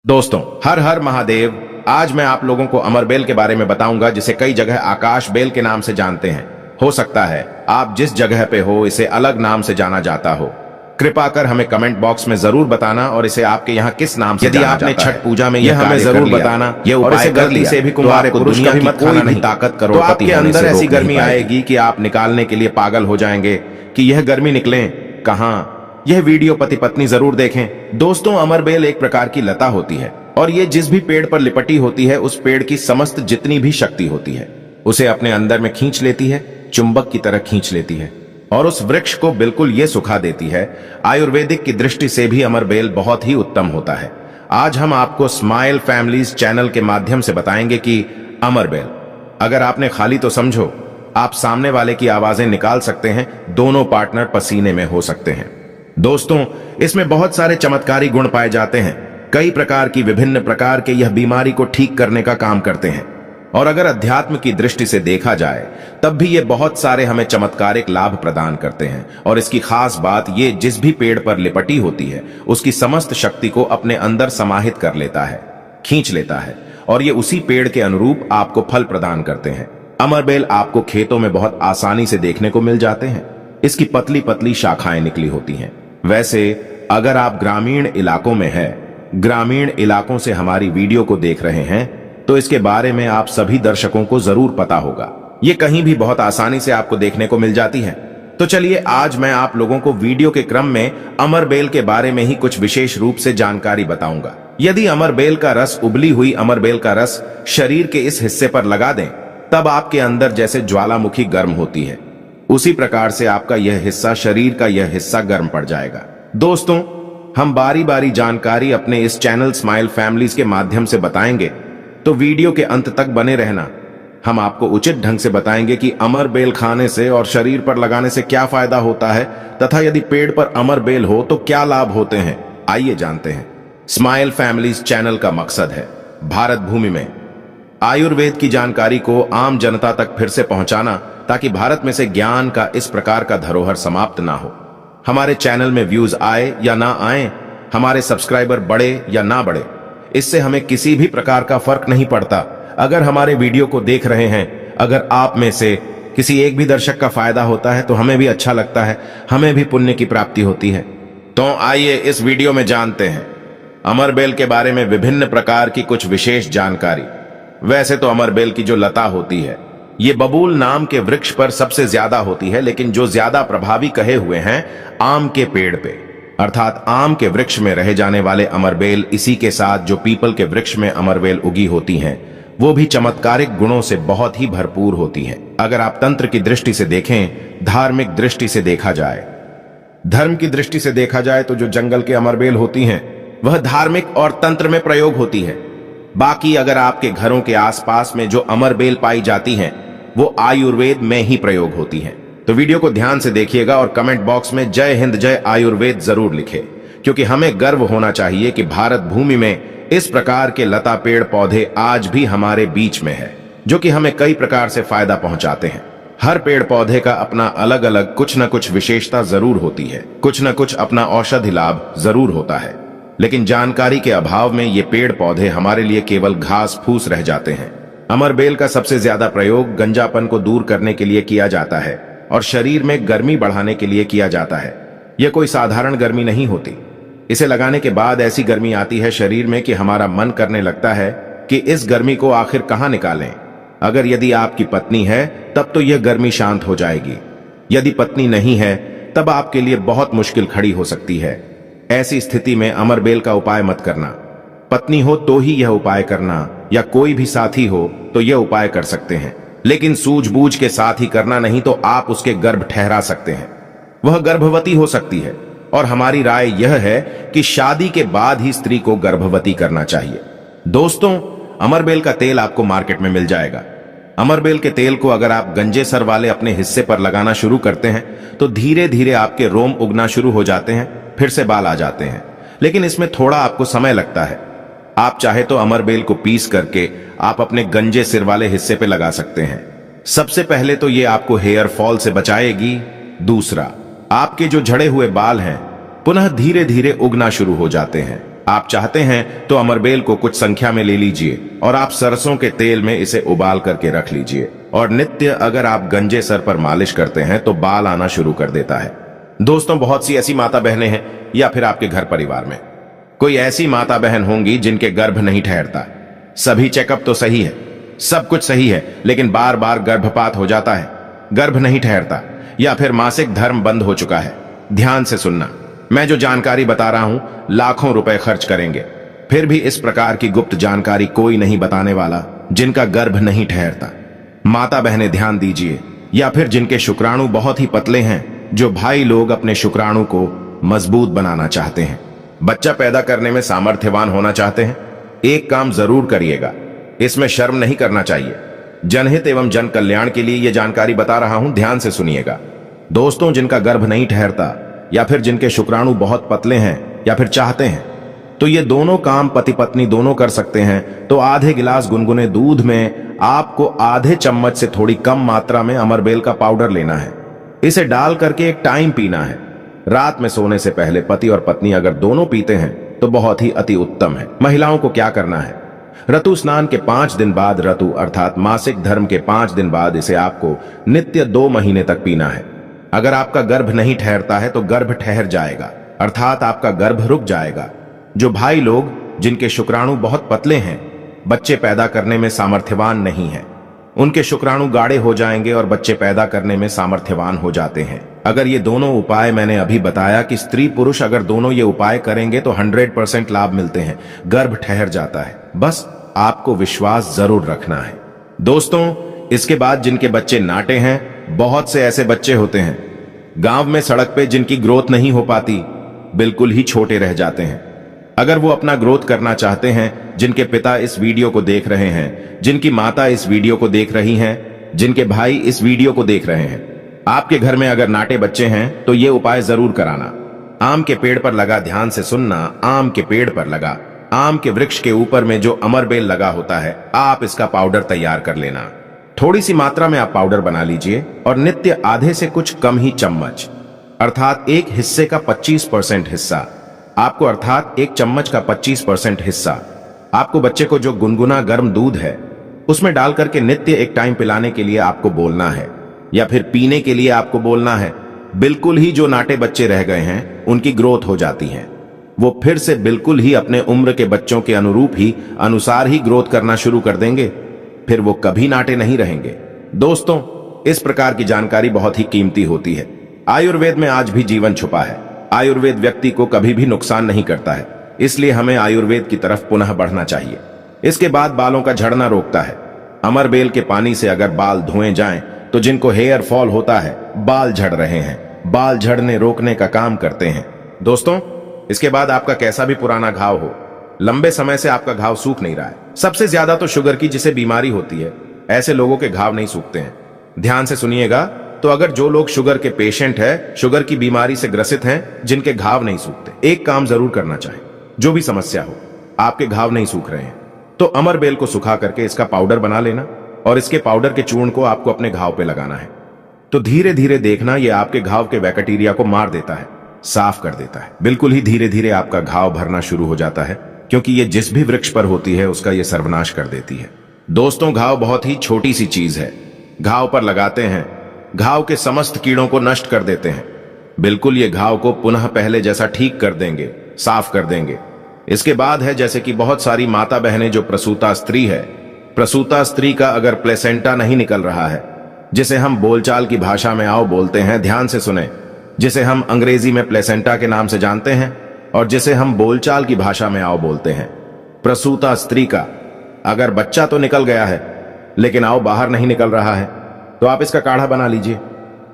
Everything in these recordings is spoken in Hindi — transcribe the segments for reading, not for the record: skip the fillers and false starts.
दोस्तों, हर हर महादेव। आज मैं आप लोगों को अमर बेल के बारे में बताऊंगा, जिसे कई जगह आकाश बेल के नाम से जानते हैं। हो सकता है आप जिस जगह पे हो इसे अलग नाम से जाना जाता हो। कृपा कर हमें कमेंट बॉक्स में जरूर बताना और इसे आपके यहाँ किस नाम से जाना जाता है। यदि आपने छठ पूजा में यह हमें जरूर बताना। ये उपाय गलती से भी कुंवारे पुरुष का भी मत खाना नहीं। ताकत करो, आपके अंदर ऐसी गर्मी आएगी कि आप निकालने के लिए पागल हो जाएंगे कि यह गर्मी निकले कहाँ। यह वीडियो पति पत्नी जरूर देखें। दोस्तों, अमर बेल एक प्रकार की लता होती है और ये जिस भी पेड़ पर लिपटी होती है उस पेड़ की समस्त जितनी भी शक्ति होती है उसे अपने अंदर में खींच लेती है, चुंबक की तरह खींच लेती है और उस वृक्ष को बिल्कुल ये सुखा देती है। आयुर्वेदिक की दृष्टि से भी अमर बेल बहुत ही उत्तम होता है। आज हम आपको स्माइल फैमिलीज चैनल के माध्यम से बताएंगे कि अमर बेल अगर आपने खाली तो समझो आप सामने वाले की आवाजें निकाल सकते हैं, दोनों पार्टनर पसीने में हो सकते हैं। दोस्तों, इसमें बहुत सारे चमत्कारी गुण पाए जाते हैं। कई प्रकार की विभिन्न प्रकार के यह बीमारी को ठीक करने का काम करते हैं और अगर अध्यात्म की दृष्टि से देखा जाए तब भी ये बहुत सारे हमें चमत्कारिक लाभ प्रदान करते हैं। और इसकी खास बात ये जिस भी पेड़ पर लिपटी होती है उसकी समस्त शक्ति को अपने अंदर समाहित कर लेता है, खींच लेता है और ये उसी पेड़ के अनुरूप आपको फल प्रदान करते हैं। अमर बेल आपको खेतों में बहुत आसानी से देखने को मिल जाते हैं। इसकी पतली पतली शाखाएं निकली होती हैं। वैसे अगर आप ग्रामीण इलाकों में हैं, ग्रामीण इलाकों से हमारी वीडियो को देख रहे हैं तो इसके बारे में आप सभी दर्शकों को जरूर पता होगा। ये कहीं भी बहुत आसानी से आपको देखने को मिल जाती है। तो चलिए आज मैं आप लोगों को वीडियो के क्रम में अमर बेल के बारे में ही कुछ विशेष रूप से जानकारी बताऊंगा। यदि अमर बेल का रस, उबली हुई अमर बेल का रस शरीर के इस हिस्से पर लगा दें तब आपके अंदर जैसे ज्वालामुखी गर्म होती है उसी प्रकार से आपका यह हिस्सा, शरीर का यह हिस्सा गर्म पड़ जाएगा। दोस्तों, हम बारी बारी जानकारी अपने इस चैनल स्माइल फैमिलीज के माध्यम से बताएंगे, तो वीडियो के अंत तक बने रहना। हम आपको उचित ढंग से बताएंगे कि अमर बेल खाने से और शरीर पर लगाने से क्या फायदा होता है तथा यदि पेड़ पर अमर बेल हो तो क्या लाभ होते हैं। आइए जानते हैं। स्माइल फैमिलीज चैनल का मकसद है भारत भूमि में आयुर्वेद की जानकारी को आम जनता तक फिर से पहुंचाना, ताकि भारत में से ज्ञान का इस प्रकार का धरोहर समाप्त ना हो। हमारे चैनल में व्यूज आए या ना आए, हमारे सब्सक्राइबर बढ़े या ना बढ़े, इससे हमें किसी भी प्रकार का फर्क नहीं पड़ता। अगर हमारे वीडियो को देख रहे हैं, अगर आप में से किसी एक भी दर्शक का फायदा होता है तो हमें भी अच्छा लगता है, हमें भी पुण्य की प्राप्ति होती है। तो आइए इस वीडियो में जानते हैं अमर बेल के बारे में विभिन्न प्रकार की कुछ विशेष जानकारी। वैसे तो अमर बेल की जो लता होती है ये बबूल नाम के वृक्ष पर सबसे ज्यादा होती है, लेकिन जो ज्यादा प्रभावी कहे हुए हैं आम के पेड़ पे, अर्थात आम के वृक्ष में रहे जाने वाले अमर बेल। इसी के साथ जो पीपल के वृक्ष में अमर बेल उगी होती हैं वो भी चमत्कारिक गुणों से बहुत ही भरपूर होती हैं। अगर आप तंत्र की दृष्टि से देखें, धार्मिक दृष्टि से देखा जाए, धर्म की दृष्टि से देखा जाए तो जो जंगल के अमर बेल होती हैं वह धार्मिक और तंत्र में प्रयोग होती है। बाकी अगर आपके घरों के आसपास में जो अमर बेल पाई जाती हैं वो आयुर्वेद में ही प्रयोग होती हैं। तो वीडियो को ध्यान से देखिएगा और कमेंट बॉक्स में जय हिंद जय आयुर्वेद जरूर लिखें, क्योंकि हमें गर्व होना चाहिए कि भारत भूमि में इस प्रकार के लता पेड़ पौधे आज भी हमारे बीच में है, जो कि हमें कई प्रकार से फायदा पहुंचाते हैं। हर पेड़ पौधे का अपना अलग अलग कुछ न कुछ विशेषता जरूर होती है, कुछ न कुछ अपना औषधि लाभ जरूर होता है, लेकिन जानकारी के अभाव में ये पेड़ पौधे हमारे लिए केवल घास फूस रह जाते हैं। अमर बेल का सबसे ज्यादा प्रयोग गंजापन को दूर करने के लिए किया जाता है और शरीर में गर्मी बढ़ाने के लिए किया जाता है। यह कोई साधारण गर्मी नहीं होती। इसे लगाने के बाद ऐसी गर्मी आती है शरीर में कि हमारा मन करने लगता है कि इस गर्मी को आखिर कहां निकालें। अगर यदि आपकी पत्नी है तब तो यह गर्मी शांत हो जाएगी, यदि पत्नी नहीं है तब आपके लिए बहुत मुश्किल खड़ी हो सकती है। ऐसी स्थिति में अमर बेल का उपाय मत करना। पत्नी हो तो ही यह उपाय करना, या कोई भी साथी हो तो यह उपाय कर सकते हैं, लेकिन सूझबूझ के साथ ही करना, नहीं तो आप उसके गर्भ ठहरा सकते हैं। वह गर्भवती हो सकती है और हमारी राय यह है कि शादी के बाद ही स्त्री को गर्भवती करना चाहिए। दोस्तों, अमर बेल का तेल आपको मार्केट में मिल जाएगा। अमर बेल के तेल को अगर आप गंजे सर वाले अपने हिस्से पर लगाना शुरू करते हैं तो धीरे धीरे आपके रोम उगना शुरू हो जाते हैं, फिर से बाल आ जाते हैं, लेकिन इसमें थोड़ा आपको समय लगता है। आप चाहे तो अमर बेल को पीस करके आप अपने गंजे सिर वाले हिस्से पे लगा सकते हैं। सबसे पहले तो ये आपको हेयर फॉल से बचाएगी। दूसरा, आपके जो झड़े हुए बाल हैं पुनः धीरे धीरे उगना शुरू हो जाते हैं। आप चाहते हैं तो अमरबेल को कुछ संख्या में ले लीजिए और आप सरसों के तेल में इसे उबाल करके रख लीजिए और नित्य अगर आप गंजे सर पर मालिश करते हैं तो बाल आना शुरू कर देता है। दोस्तों, बहुत सी ऐसी माता बहनें हैं या फिर आपके घर परिवार में कोई ऐसी माता बहन होंगी जिनके गर्भ नहीं ठहरता। सभी चेकअप तो सही है, सब कुछ सही है, लेकिन बार बार गर्भपात हो जाता है, गर्भ नहीं ठहरता या फिर मासिक धर्म बंद हो चुका है। ध्यान से सुनना, मैं जो जानकारी बता रहा हूं लाखों रुपए खर्च करेंगे, फिर भी इस प्रकार की गुप्त जानकारी कोई नहीं बताने वाला जिनका गर्भ नहीं ठहरता। माता बहनें ध्यान दीजिए, या फिर जिनके शुक्राणु बहुत ही पतले हैं, जो भाई लोग अपने शुक्राणु को मजबूत बनाना चाहते हैं, बच्चा पैदा करने में सामर्थ्यवान होना चाहते हैं, एक काम जरूर करिएगा, इसमें शर्म नहीं करना चाहिए। जनहित एवं जन कल्याण के लिए यह जानकारी बता रहा हूं, ध्यान से सुनिएगा। दोस्तों, जिनका गर्भ नहीं ठहरता या फिर जिनके शुक्राणु बहुत पतले हैं या फिर चाहते हैं, तो ये दोनों काम पति पत्नी दोनों कर सकते हैं। तो आधे गिलास गुनगुने दूध में आपको आधे चम्मच से थोड़ी कम मात्रा में अमरबेल का पाउडर लेना है। इसे डाल करके एक टाइम पीना है। रात में सोने से पहले पति और पत्नी अगर दोनों पीते हैं तो बहुत ही अति उत्तम है। महिलाओं को क्या करना है, ऋतु स्नान के 5 दिन बाद, ऋतु अर्थात मासिक धर्म के 5 दिन बाद इसे आपको नित्य 2 महीने तक पीना है। अगर आपका गर्भ नहीं ठहरता है तो गर्भ ठहर जाएगा, अर्थात आपका गर्भ रुक जाएगा। जो भाई लोग जिनके शुक्राणु बहुत पतले हैं, बच्चे पैदा करने में सामर्थ्यवान नहीं है, उनके शुक्राणु गाढ़े हो जाएंगे और बच्चे पैदा करने में सामर्थ्यवान हो जाते हैं। अगर ये दोनों उपाय मैंने अभी बताया कि स्त्री पुरुष अगर दोनों ये उपाय करेंगे तो 100% लाभ मिलते हैं, गर्भ ठहर जाता है। बस आपको विश्वास जरूर रखना है। दोस्तों, इसके बाद जिनके बच्चे नाटे हैं, बहुत से ऐसे बच्चे होते हैं गांव में सड़क पे जिनकी ग्रोथ नहीं हो पाती, बिल्कुल ही छोटे रह जाते हैं। अगर वो अपना ग्रोथ करना चाहते हैं, जिनके पिता इस वीडियो को देख रहे हैं, जिनकी माता इस वीडियो को देख रही हैं, जिनके भाई इस वीडियो को देख रहे हैं, आपके घर में अगर नाटे बच्चे हैं तो ये उपाय जरूर कराना। आम के पेड़ पर लगा, ध्यान से सुनना, आम के पेड़ पर लगा, आम के वृक्ष के ऊपर में जो अमरबेल लगा होता है, आप इसका पाउडर तैयार कर लेना। थोड़ी सी मात्रा में आप पाउडर बना लीजिए और नित्य आधे से कुछ कम ही चम्मच, अर्थात एक हिस्से का 25% हिस्सा आपको, अर्थात एक चम्मच का 25% हिस्सा आपको बच्चे को जो गुनगुना गर्म दूध है उसमें डाल करके नित्य एक टाइम पिलाने के लिए आपको बोलना है या फिर पीने के लिए आपको बोलना है। बिल्कुल ही जो नाटे बच्चे रह गए हैं उनकी ग्रोथ हो जाती है, वो फिर से बिल्कुल ही अपने उम्र के बच्चों के अनुरूप ही अनुसार ही ग्रोथ करना शुरू कर देंगे, फिर वो कभी नाटे नहीं रहेंगे। दोस्तों, इस प्रकार की जानकारी बहुत ही कीमती होती है। आयुर्वेद में आज भी जीवन छुपा है। आयुर्वेद व्यक्ति को कभी भी नुकसान नहीं करता है, इसलिए हमें आयुर्वेद की तरफ पुनः बढ़ना चाहिए। इसके बाद बालों का झड़ना रोकता है। अमरबेल के पानी से अगर बाल धोए जाएं तो जिनको हेयर फॉल होता है, बाल झड़ रहे हैं, बाल झड़ने रोकने का काम करते हैं। दोस्तों, इसके बाद आपका कैसा भी पुराना घाव हो, लंबे समय से आपका घाव सूख नहीं रहा है, सबसे ज्यादा तो शुगर की जिसे बीमारी होती है, ऐसे लोगों के घाव नहीं सूखते हैं। ध्यान से सुनिएगा, तो अगर जो लोग शुगर के पेशेंट हैं, शुगर की बीमारी से ग्रसित हैं, जिनके घाव नहीं सूखते, एक काम जरूर करना चाहें। जो भी समस्या हो, आपके घाव नहीं सूख रहे हैं, तो अमरबेल को सुखा करके इसका पाउडर बना लेना और इसके पाउडर के चूर्ण को आपको अपने घाव पे लगाना है। तो धीरे धीरे देखना, ये आपके घाव के बैक्टीरिया को मार देता है, साफ कर देता है। बिल्कुल ही धीरे धीरे आपका घाव भरना शुरू हो जाता है, क्योंकि ये जिस भी वृक्ष पर होती है उसका ये सर्वनाश कर देती है। दोस्तों, घाव बहुत ही छोटी सी चीज है। घाव पर लगाते हैं, घाव के समस्त कीड़ों को नष्ट कर देते हैं। बिल्कुल ये घाव को पुनः पहले जैसा ठीक कर देंगे, साफ कर देंगे। इसके बाद है जैसे कि बहुत सारी माता बहनें जो प्रसूता स्त्री है, प्रसूता स्त्री का अगर प्लेसेंटा नहीं निकल रहा है, जिसे हम बोलचाल की भाषा में आओ बोलते हैं, ध्यान से सुने, जिसे हम अंग्रेजी में प्लेसेंटा के नाम से जानते हैं और जिसे हम बोलचाल की भाषा में आओ बोलते हैं। प्रसूता स्त्री का अगर बच्चा तो निकल गया है लेकिन आओ बाहर नहीं निकल रहा है, तो आप इसका काढ़ा बना लीजिए।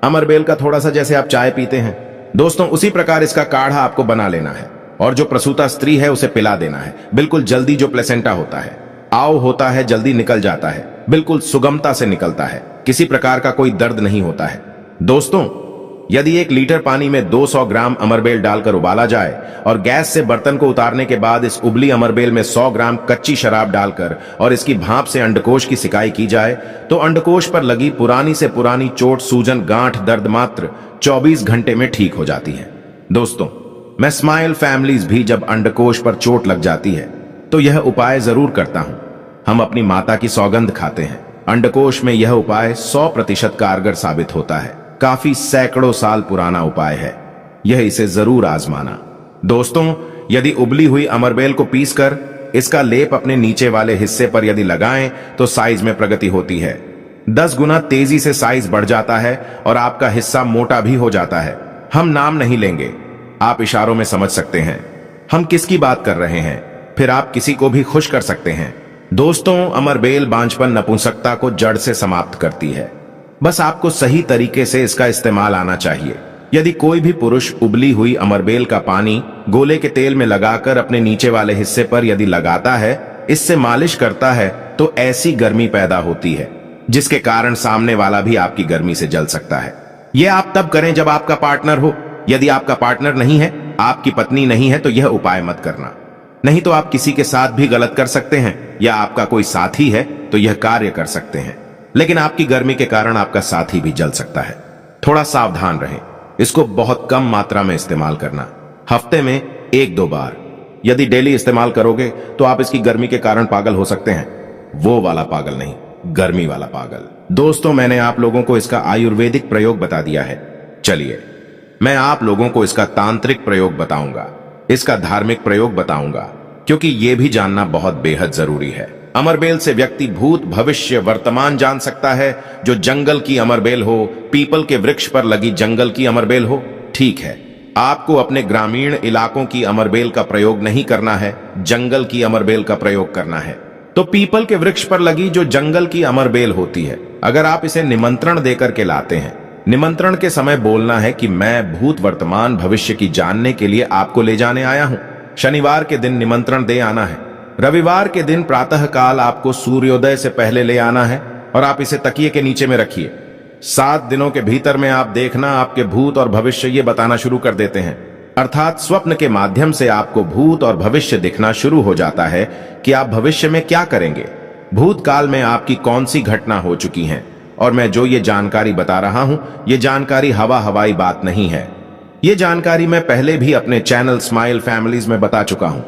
अमरबेल का थोड़ा सा जैसे आप चाय पीते हैं, दोस्तों उसी प्रकार इसका काढ़ा आपको बना लेना है और जो प्रसूता स्त्री है उसे पिला देना है। बिल्कुल जल्दी जो प्लेसेंटा होता है, आओ होता है, जल्दी निकल जाता है, बिल्कुल सुगमता से निकलता है, किसी प्रकार का कोई दर्द नहीं होता है। दोस्तों, यदि 1 लीटर पानी में 200 ग्राम अमरबेल डालकर उबाला जाए और गैस से बर्तन को उतारने के बाद इस उबली अमरबेल में 100 ग्राम कच्ची शराब डालकर और इसकी भाप से अंडकोश की सिकाई की जाए, तो अंडकोश पर लगी पुरानी से पुरानी चोट, सूजन, गांठ, दर्द मात्र 24 घंटे में ठीक हो जाती है। दोस्तों, मैं स्माइल फैमिलीज भी जब अंडकोश पर चोट लग जाती है तो यह उपाय जरूर करता हूं। हम अपनी माता की सौगंध खाते हैं। अंडकोश में यह उपाय 100% कारगर साबित होता है। काफी सैकड़ों साल पुराना उपाय है, यह इसे जरूर आजमाना। दोस्तों, यदि उबली हुई अमरबेल को पीसकर इसका लेप अपने नीचे वाले हिस्से पर यदि लगाएं तो साइज में प्रगति होती है। 10 गुना तेजी से साइज बढ़ जाता है और आपका हिस्सा मोटा भी हो जाता है। हम नाम नहीं लेंगे, आप इशारों में समझ सकते हैं हम किसकी बात कर रहे हैं, फिर आप किसी को भी खुश कर सकते हैं। दोस्तों, अमरबेल बांझपन नपुंसकता को जड़ से समाप्त करती है। बस आपको सही तरीके से इसका इस्तेमाल आना चाहिए। यदि कोई भी पुरुष उबली हुई अमरबेल का पानी गोले के तेल में लगाकर अपने नीचे वाले हिस्से पर यदि लगाता है, इससे मालिश करता है, तो ऐसी गर्मी पैदा होती है जिसके कारण सामने वाला भी आपकी गर्मी से जल सकता है। यह आप तब करें जब आपका पार्टनर हो। यदि आपका पार्टनर नहीं है, आपकी पत्नी नहीं है, तो यह उपाय मत करना। नहीं तो आप किसी के साथ भी गलत कर सकते हैं, या आपका कोई साथी है तो यह कार्य कर सकते हैं, लेकिन आपकी गर्मी के कारण आपका साथी भी जल सकता है। थोड़ा सावधान रहें। इसको बहुत कम मात्रा में इस्तेमाल करना, हफ्ते में 1-2 बार। यदि डेली इस्तेमाल करोगे तो आप इसकी गर्मी के कारण पागल हो सकते हैं। वो वाला पागल नहीं, गर्मी वाला पागल। दोस्तों, मैंने आप लोगों को इसका आयुर्वेदिक प्रयोग बता दिया है। चलिए, मैं आप लोगों को इसका तांत्रिक प्रयोग बताऊंगा, इसका धार्मिक प्रयोग बताऊंगा, क्योंकि यह भी जानना बहुत बेहद जरूरी है। अमरबेल से व्यक्ति भूत, भविष्य, वर्तमान जान सकता है। जो जंगल की अमरबेल हो, पीपल के वृक्ष पर लगी जंगल की अमरबेल हो, ठीक है। आपको अपने ग्रामीण इलाकों की अमरबेल का प्रयोग नहीं करना है, जंगल की अमरबेल का प्रयोग करना है। तो पीपल के वृक्ष पर लगी जो जंगल की अमरबेल होती है, अगर आप इसे निमंत्रण देकर के लाते हैं, निमंत्रण के समय बोलना है कि मैं भूत, वर्तमान, भविष्य की जानने के लिए आपको ले जाने आया हूं। शनिवार के दिन निमंत्रण दे आना है। रविवार के दिन प्रातः काल आपको सूर्योदय से पहले ले आना है और आप इसे तकिए के नीचे में रखिए। 7 दिनों के भीतर में आप देखना आपके भूत और भविष्य ये बताना शुरू कर देते हैं। अर्थात स्वप्न के माध्यम से आपको भूत और भविष्य दिखना शुरू हो जाता है कि आप भविष्य में क्या करेंगे, भूतकाल में आपकी कौन सी घटना हो चुकी हैं। और मैं जो ये जानकारी बता रहा हूं, ये जानकारी हवाई बात नहीं है। ये जानकारी मैं पहले भी अपने चैनल स्माइल फैमिलीज में बता चुका हूं।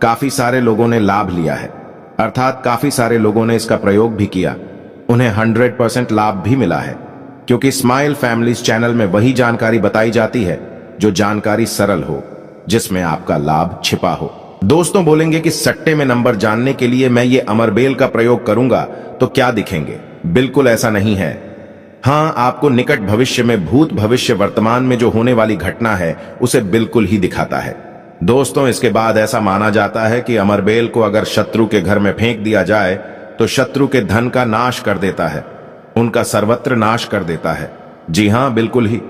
काफी सारे लोगों ने लाभ लिया है, अर्थात काफी सारे लोगों ने इसका प्रयोग भी किया, उन्हें 100% लाभ भी मिला है, क्योंकि स्माइल फैमिलीज चैनल में वही जानकारी बताई जाती है जो जानकारी सरल हो, जिसमें आपका लाभ छिपा हो। दोस्तों बोलेंगे कि सट्टे में नंबर जानने के लिए मैं ये अमरबेल का प्रयोग करूंगा तो क्या दिखेंगे? बिल्कुल ऐसा नहीं है। हां, आपको निकट भविष्य में भूत, भविष्य, वर्तमान में जो होने वाली घटना है उसे बिल्कुल ही दिखाता है। दोस्तों, इसके बाद ऐसा माना जाता है कि अमरबेल को अगर शत्रु के घर में फेंक दिया जाए तो शत्रु के धन का नाश कर देता है, उनका सर्वत्र नाश कर देता है। जी हां, बिल्कुल ही।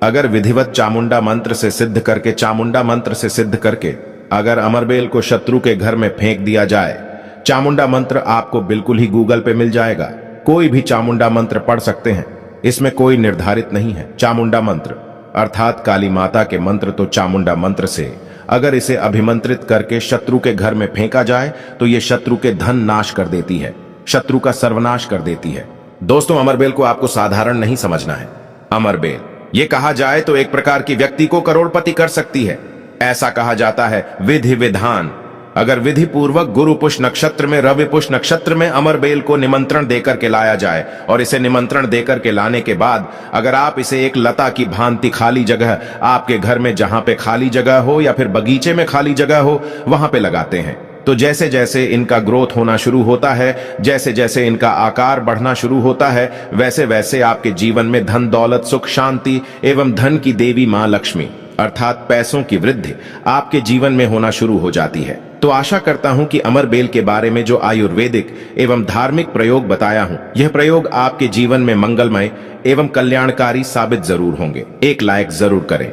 अगर विधिवत चामुंडा मंत्र से सिद्ध करके, चामुंडा मंत्र से सिद्ध करके अगर अमरबेल को शत्रु के घर में फेंक दिया जाए, चामुंडा मंत्र आपको बिल्कुल ही गूगल पे मिल जाएगा। कोई भी चामुंडा मंत्र पढ़ सकते हैं, इसमें कोई निर्धारित नहीं है। चामुंडा मंत्र अर्थात काली माता के मंत्र, तो चामुंडा मंत्र से अगर इसे अभिमंत्रित करके शत्रु के घर में फेंका जाए तो यह शत्रु के धन नाश कर देती है, शत्रु का सर्वनाश कर देती है। दोस्तों, अमरबेल को आपको साधारण नहीं समझना है। अमरबेल, ये कहा जाए तो एक प्रकार की व्यक्ति को करोड़पति कर सकती है। ऐसा कहा जाता है विधि विधान। अगर विधि पूर्वक गुरु पुष्य नक्षत्र में, रवि पुष्य नक्षत्र में अमरबेल को निमंत्रण देकर के लाया जाए, और इसे निमंत्रण देकर के लाने के बाद अगर आप इसे एक लता की भांति खाली जगह, आपके घर में जहां पे खाली जगह हो या फिर बगीचे में खाली जगह हो, वहां पे लगाते हैं, तो जैसे जैसे इनका ग्रोथ होना शुरू होता है, जैसे जैसे इनका आकार बढ़ना शुरू होता है, वैसे वैसे आपके जीवन में धन, दौलत, सुख, शांति एवं धन की देवी मां लक्ष्मी अर्थात पैसों की वृद्धि आपके जीवन में होना शुरू हो जाती है। तो आशा करता हूं कि अमरबेल के बारे में जो आयुर्वेदिक एवं धार्मिक प्रयोग बताया हूं, यह प्रयोग आपके जीवन में मंगलमय एवं कल्याणकारी साबित जरूर होंगे। एक लाइक जरूर करें।